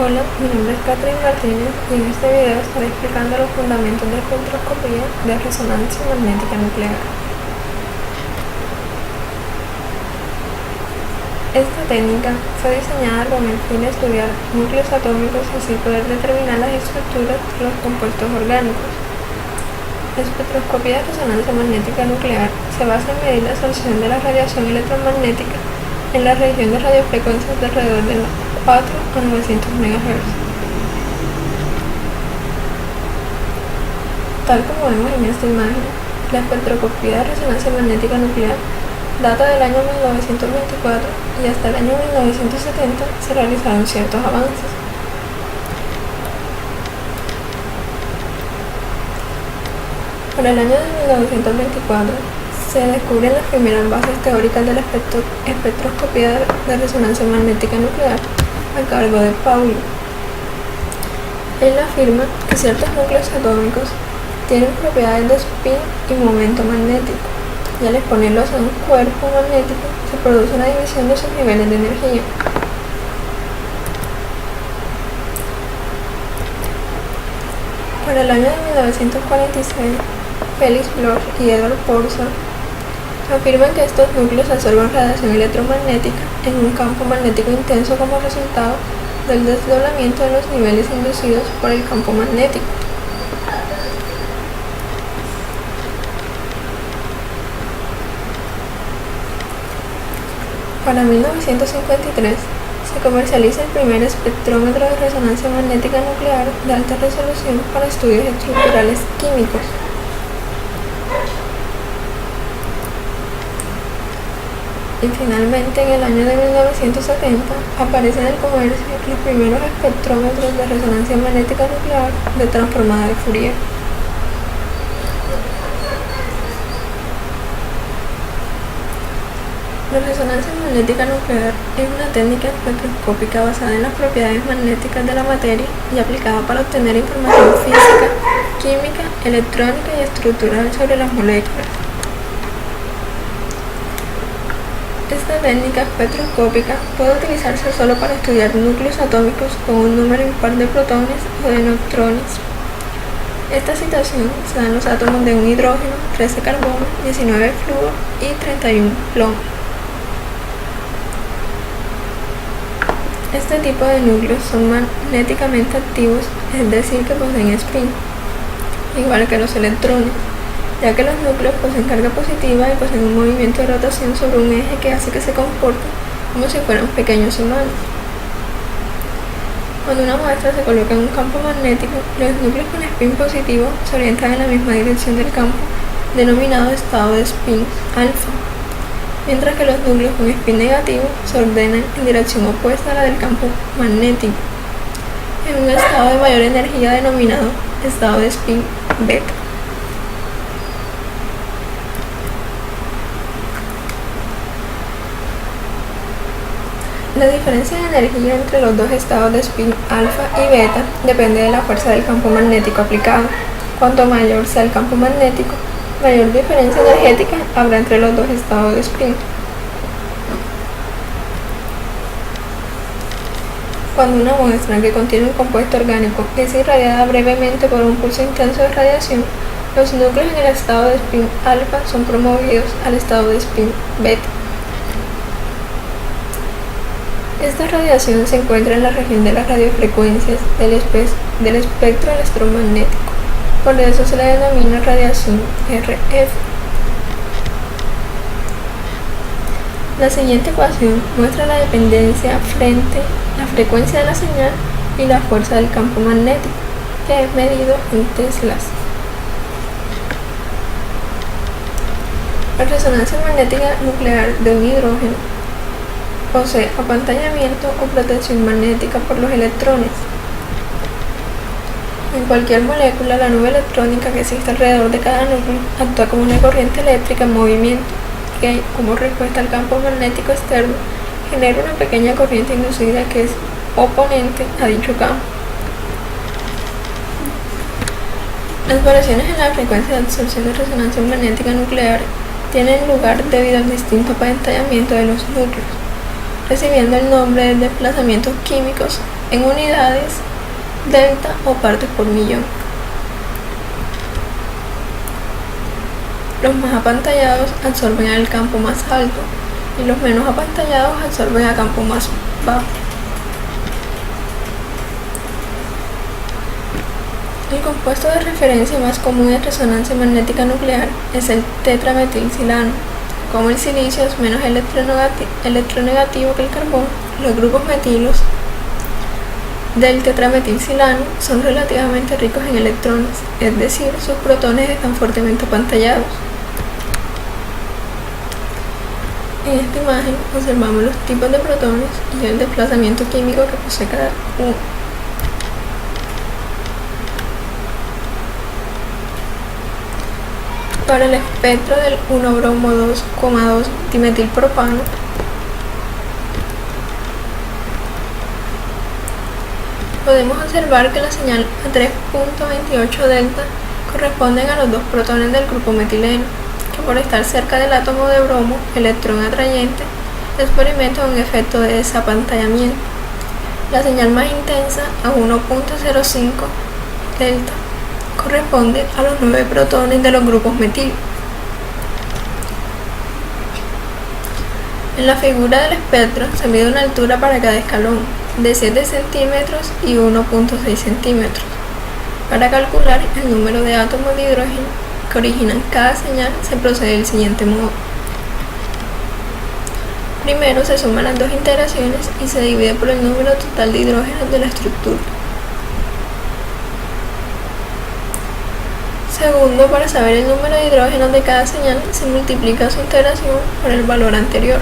Hola, mi nombre es Catherine Martínez y en este video estaré explicando los fundamentos de espectroscopía de resonancia magnética nuclear. Esta técnica fue diseñada con el fin de estudiar núcleos atómicos y así poder determinar las estructuras de los compuestos orgánicos. La espectroscopía de resonancia magnética nuclear se basa en medir la absorción de la radiación electromagnética en la región de radiofrecuencias de alrededor de 4 a 900 MHz. Tal como vemos en esta imagen, la espectroscopía de resonancia magnética nuclear data del año 1924 y hasta el año 1970 se realizaron ciertos avances. Para el año de 1924 se descubren las primeras bases teóricas de la espectroscopía de resonancia magnética nuclear a cargo de Pauli. Él afirma que ciertos núcleos atómicos tienen propiedades de spin y momento magnético, y al exponerlos a un cuerpo magnético se produce una división de sus niveles de energía. Para el año de 1946, Felix Bloch y Edward Purcell afirman que estos núcleos absorben radiación electromagnética en un campo magnético intenso como resultado del desdoblamiento de los niveles inducidos por el campo magnético. Para 1953 se comercializa el primer espectrómetro de resonancia magnética nuclear de alta resolución para estudios estructurales químicos. Y finalmente, en el año de 1970, aparecen en el comercio los primeros espectrómetros de resonancia magnética nuclear de transformada de Fourier. La resonancia magnética nuclear es una técnica espectroscópica basada en las propiedades magnéticas de la materia y aplicada para obtener información física, química, electrónica y estructural sobre las moléculas. Esta técnica espectroscópica puede utilizarse solo para estudiar núcleos atómicos con un número impar de protones o de neutrones. Esta situación se da en los átomos de un hidrógeno, 13 carbono, 19 flúor y 31 plomo. Este tipo de núcleos son magnéticamente activos, es decir, que poseen spin, igual que los electrones, ya que los núcleos poseen carga positiva y poseen un movimiento de rotación sobre un eje que hace que se comporten como si fueran pequeños imanes. Cuando una muestra se coloca en un campo magnético, los núcleos con spin positivo se orientan en la misma dirección del campo, denominado estado de spin alfa, mientras que los núcleos con spin negativo se ordenan en dirección opuesta a la del campo magnético, en un estado de mayor energía denominado estado de spin beta. La diferencia de energía entre los dos estados de spin alfa y beta depende de la fuerza del campo magnético aplicado. Cuanto mayor sea el campo magnético, mayor diferencia energética habrá entre los dos estados de spin. Cuando una muestra que contiene un compuesto orgánico es irradiada brevemente por un pulso intenso de radiación, los núcleos en el estado de spin alfa son promovidos al estado de spin beta. Esta radiación se encuentra en la región de las radiofrecuencias del espectro electromagnético, por eso se le denomina radiación RF. La siguiente ecuación muestra la dependencia frente la frecuencia de la señal y la fuerza del campo magnético, que es medido en teslas. La resonancia magnética nuclear de un hidrógeno posee apantallamiento o protección magnética por los electrones. En cualquier molécula, la nube electrónica que existe alrededor de cada núcleo actúa como una corriente eléctrica en movimiento que, como respuesta al campo magnético externo, genera una pequeña corriente inducida que es oponente a dicho campo. Las variaciones en la frecuencia de absorción de resonancia magnética nuclear tienen lugar debido al distinto apantallamiento de los núcleos, recibiendo el nombre de desplazamientos químicos en unidades delta o partes por millón. Los más apantallados absorben al campo más alto y los menos apantallados absorben al campo más bajo. El compuesto de referencia más común en resonancia magnética nuclear es el tetrametilsilano. Como el silicio es menos electronegativo que el carbón, los grupos metilos del tetrametilsilano son relativamente ricos en electrones, es decir, sus protones están fuertemente apantallados. En esta imagen observamos los tipos de protones y el desplazamiento químico que posee cada uno. Para el espectro del 1-bromo 2,2 dimetilpropano, podemos observar que la señal a 3.28 delta corresponden a los dos protones del grupo metileno, que por estar cerca del átomo de bromo, electrón atrayente, experimenta un efecto de desapantallamiento. La señal más intensa, a 1.05 delta, corresponde a los 9 protones de los grupos metil. En la figura del espectro se mide una altura para cada escalón, de 7 centímetros y 1.6 centímetros. Para calcular el número de átomos de hidrógeno que originan cada señal, se procede del siguiente modo. Primero se suman las dos integraciones y se divide por el número total de hidrógenos de la estructura. Segundo, para saber el número de hidrógenos de cada señal, se multiplica su integración por el valor anterior.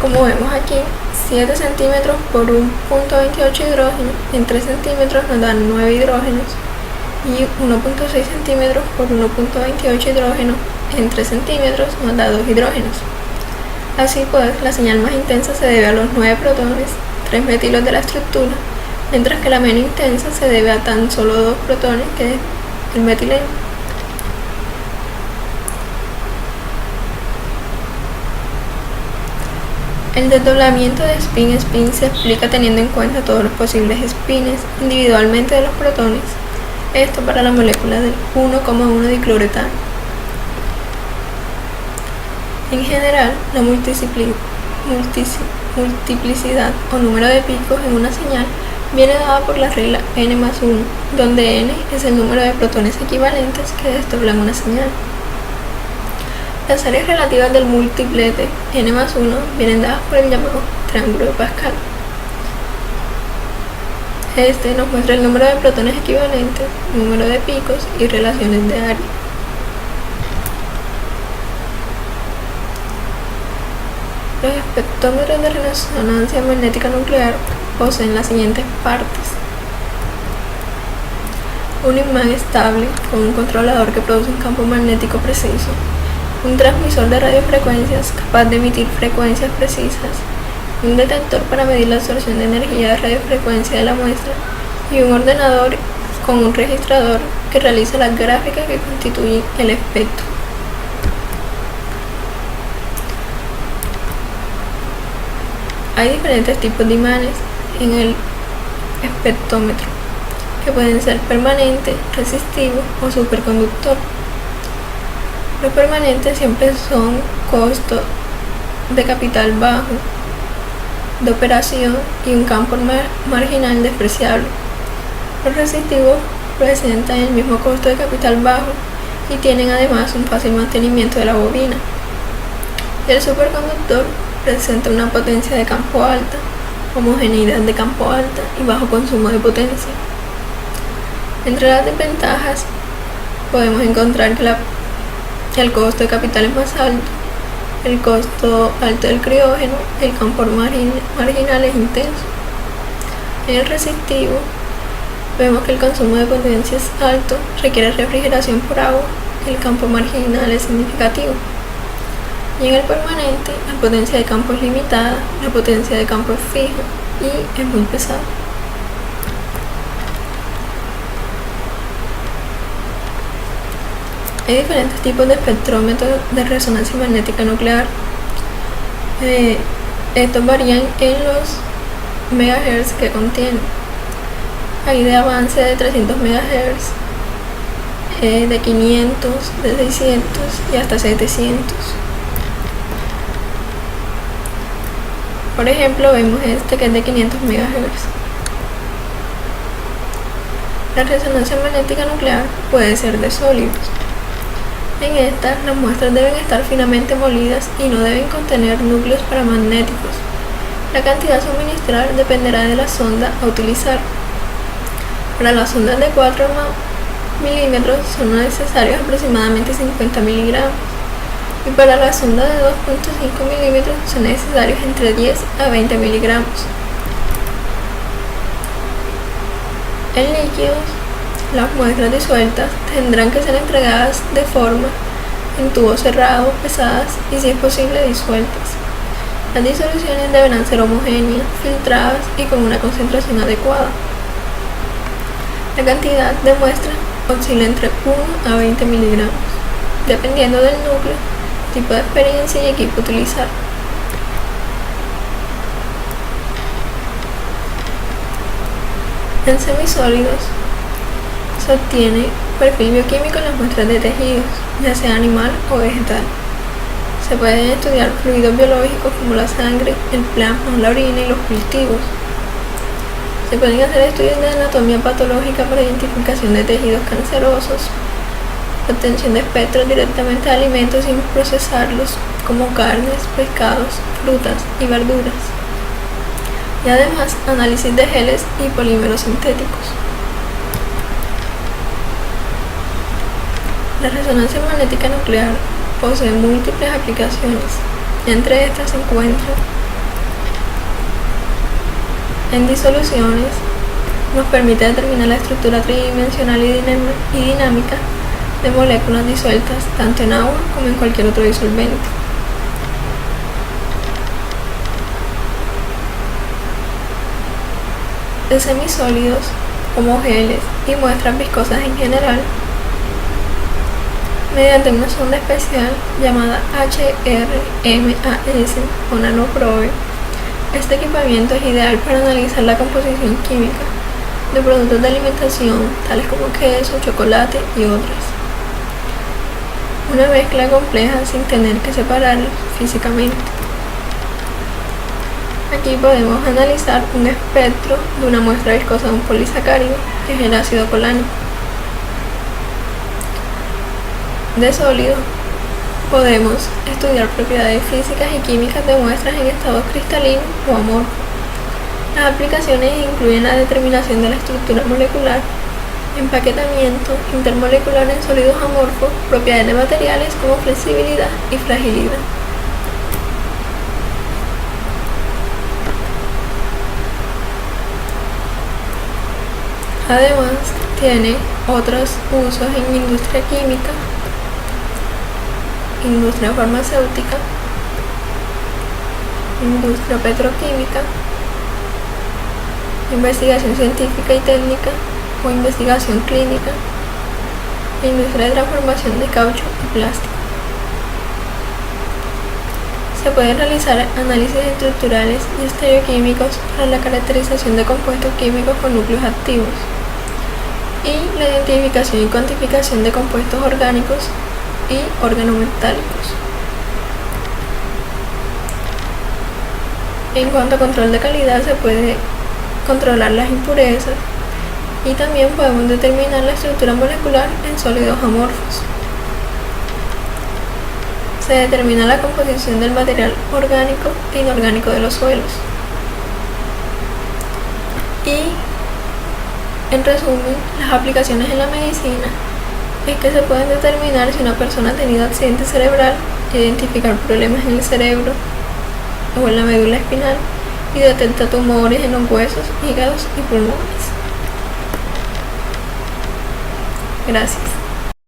Como vemos aquí, 7 centímetros por 1.28 hidrógenos en 3 centímetros nos dan 9 hidrógenos y 1.6 centímetros por 1.28 hidrógenos en 3 centímetros nos da 2 hidrógenos. Así pues, la señal más intensa se debe a los 9 protones, 3 metilos de la estructura, mientras que la menos intensa se debe a tan solo 2 protones, que es el metileno. El desdoblamiento de spin-spin se explica teniendo en cuenta todos los posibles spins individualmente de los protones, esto para la molécula del 1,1 dicloretano. En general, la multiplicidad o número de picos en una señal viene dada por la regla n+1, donde n es el número de protones equivalentes que desdoblan una señal. Las áreas relativas del multiplete n+1 vienen dadas por el llamado triángulo de Pascal. Este nos muestra el número de protones equivalentes, número de picos y relaciones de área. Los espectrómetros de resonancia magnética nuclear poseen las siguientes partes: un imán estable con un controlador que produce un campo magnético preciso, un transmisor de radiofrecuencias capaz de emitir frecuencias precisas, un detector para medir la absorción de energía de radiofrecuencia de la muestra y un ordenador con un registrador que realiza las gráficas que constituyen el espectro. Hay diferentes tipos de imanes en el espectrómetro, que pueden ser permanente, resistivo o superconductor. Los permanentes siempre son costo de capital bajo, de operación y un campo marginal despreciable. Los resistivos presentan el mismo costo de capital bajo y tienen además un fácil mantenimiento de la bobina. El superconductor presenta una potencia de campo alta, homogeneidad de campo alta y bajo consumo de potencia. Entre las desventajas podemos encontrar que el costo de capital es más alto, el costo alto del criógeno, el campo marginal es intenso. En el resistivo vemos que el consumo de potencia es alto, requiere refrigeración por agua, el campo marginal es significativo. Y en el permanente, la potencia de campo es limitada, la potencia de campo es fija y es muy pesado. Hay diferentes tipos de espectrómetros de resonancia magnética nuclear. Estos varían en los megahertz que contienen. Hay de avance de 300 MHz, de 500, de 600 y hasta 700. Por ejemplo, vemos este que es de 500 MHz. La resonancia magnética nuclear puede ser de sólidos. En esta, las muestras deben estar finamente molidas y no deben contener núcleos paramagnéticos. La cantidad a suministrar dependerá de la sonda a utilizar. Para las sondas de 4 milímetros son necesarios aproximadamente 50 miligramos y para la sonda de 2.5 milímetros son necesarios entre 10 a 20 miligramos. En líquidos, las muestras disueltas tendrán que ser entregadas de forma en tubo cerrado, pesadas y si es posible disueltas. Las disoluciones deberán ser homogéneas, filtradas y con una concentración adecuada. La cantidad de muestra oscila entre 1 a 20 miligramos, dependiendo del núcleo, tipo de experiencia y equipo utilizar. En semisólidos se obtiene perfil bioquímico en las muestras de tejidos, ya sea animal o vegetal. Se pueden estudiar fluidos biológicos como la sangre, el plasma, la orina y los cultivos. Se pueden hacer estudios de anatomía patológica para identificación de tejidos cancerosos, obtención de espectros directamente de alimentos sin procesarlos, como carnes, pescados, frutas y verduras. Y además, análisis de geles y polímeros sintéticos. La resonancia magnética nuclear posee múltiples aplicaciones. Entre estas se encuentran en disoluciones, nos permite determinar la estructura tridimensional y dinámica de moléculas disueltas tanto en agua como en cualquier otro disolvente. De semisólidos, como geles y muestras viscosas en general, mediante una sonda especial llamada HRMAS o nanoprobe. Este equipamiento es ideal para analizar la composición química de productos de alimentación, tales como queso, chocolate y otras. Una mezcla compleja sin tener que separarlos físicamente. Aquí podemos analizar un espectro de una muestra viscosa de un polisacárido, que es el ácido colánico. De sólido, podemos estudiar propiedades físicas y químicas de muestras en estado cristalino o amorfo. Las aplicaciones incluyen la determinación de la estructura molecular, empaquetamiento intermolecular en sólidos amorfos, propiedades de materiales como flexibilidad y fragilidad. Además, tiene otros usos en industria química, industria farmacéutica, industria petroquímica, investigación científica y técnica o investigación clínica, industria de transformación de caucho y plástico. Se pueden realizar análisis estructurales y estereoquímicos para la caracterización de compuestos químicos con núcleos activos y la identificación y cuantificación de compuestos orgánicos y organometálicos. En cuanto a control de calidad, se puede controlar las impurezas y también podemos determinar la estructura molecular en sólidos amorfos. Se determina la composición del material orgánico e inorgánico de los suelos. Y, en resumen, las aplicaciones en la medicina es que se pueden determinar si una persona ha tenido accidente cerebral, identificar problemas en el cerebro o en la médula espinal y detecta tumores en los huesos, hígados y pulmones. Gracias.